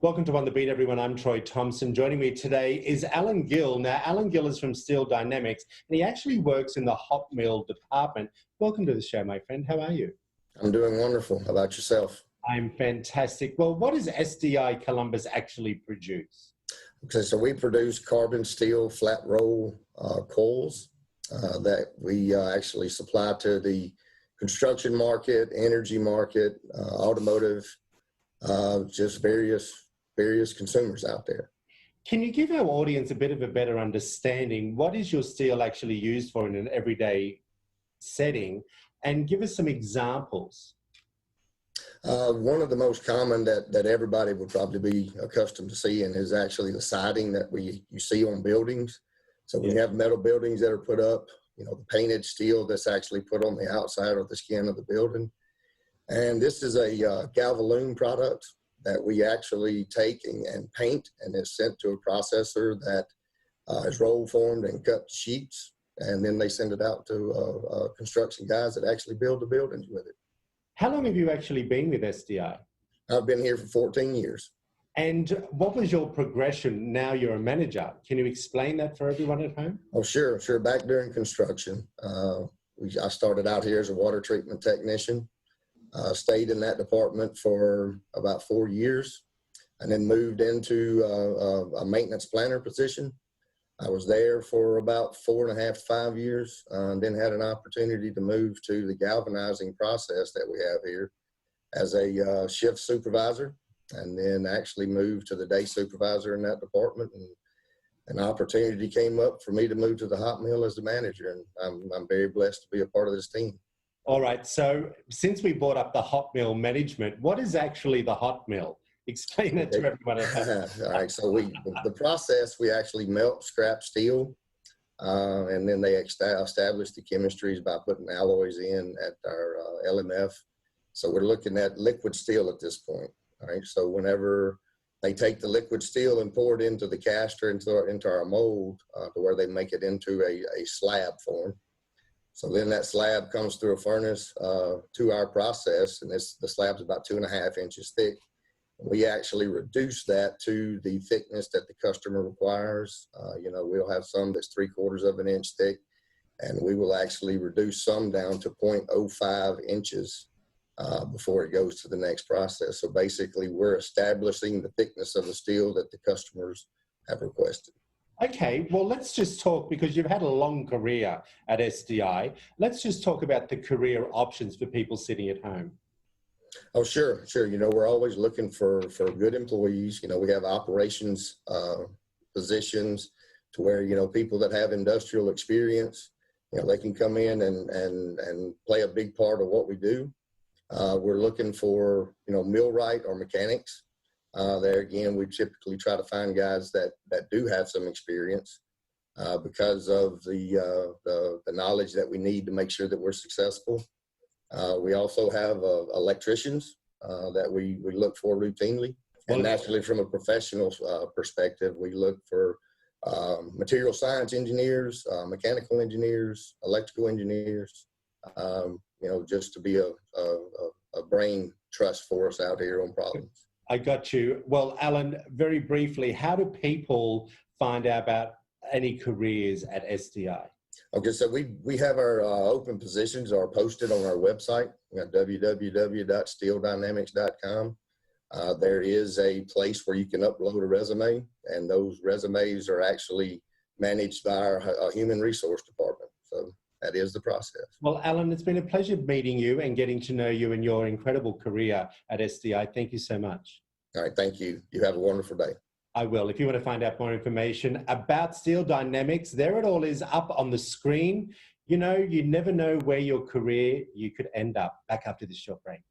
Welcome to On the Beat, everyone. I'm Troy Thompson. Joining me today is Alan Gill. Now, Alan Gill is from Steel Dynamics, and he actually works in the hot mill department. Welcome to the show, my friend. How are you? I'm doing wonderful. How about yourself? I'm fantastic. Well, what does SDI Columbus actually produce? Okay, so we produce carbon steel flat roll coils that we actually supply to the construction market, energy market, automotive, just various consumers out there. Can you give our audience a bit of a better understanding? What is your steel actually used for in an everyday setting? And give us some examples. One of the most common that everybody would probably be accustomed to seeing is actually the siding that you see on buildings. So we have metal buildings that are put up, the painted steel that's actually put on the outside of the skin of the building. And this is a galvalume product that we actually take and paint, and it's sent to a processor that is roll formed and cut to sheets. And then they send it out to construction guys that actually build the buildings with it. How long have you actually been with SDI? I've been here for 14 years. And what was your progression? Now you're a manager. Can you explain that for everyone at home? Oh, sure. Back during construction, I started out here as a water treatment technician. Stayed in that department for about 4 years, and then moved into a maintenance planner position. I was there for about 4.5 to 5 years, and then had an opportunity to move to the galvanizing process that we have here as a shift supervisor, and then actually moved to the day supervisor in that department. And an opportunity came up for me to move to the hot mill as the manager, and I'm very blessed to be a part of this team. All right, so since we brought up the hot mill management, what is actually the hot mill? Explain it to everyone at home. All right, so the process, we actually melt scrap steel, and then they establish the chemistries by putting alloys in at our LMF. So we're looking at liquid steel at this point. All right, so whenever they take the liquid steel and pour it into the caster, into our mold, to where they make it into a slab form. So then that slab comes through a furnace to our process, and the slab's about 2.5 inches thick. We actually reduce that to the thickness that the customer requires. We'll have some that's 3/4 of an inch thick, and we will actually reduce some down to 0.05 inches before it goes to the next process. So basically, we're establishing the thickness of the steel that the customers have requested. Okay, well, let's just talk, because you've had a long career at SDI. Let's just talk about the career options for people sitting at home. Oh, sure. We're always looking for good employees. We have operations positions to where, people that have industrial experience, they can come in and play a big part of what we do. We're looking for, millwright or mechanics. There again, we typically try to find guys that do have some experience because of the knowledge that we need to make sure that we're successful. We also have electricians that we look for routinely. And naturally, from a professional perspective, we look for material science engineers, mechanical engineers, electrical engineers, just to be a brain trust for us out here on problems. I got you. Well, Alan, very briefly, how do people find out about any careers at SDI? Okay, so we have our open positions are posted on our website, www.steeldynamics.com. There is a place where you can upload a resume, and those resumes are actually managed by our human resource department. So that is the process. Well, Alan, it's been a pleasure meeting you and getting to know you and your incredible career at SDI. Thank you so much. All right, thank you. You have a wonderful day. I will. If you want to find out more information about Steel Dynamics, there it all is up on the screen. You never know where your career you could end up. Back after this short break.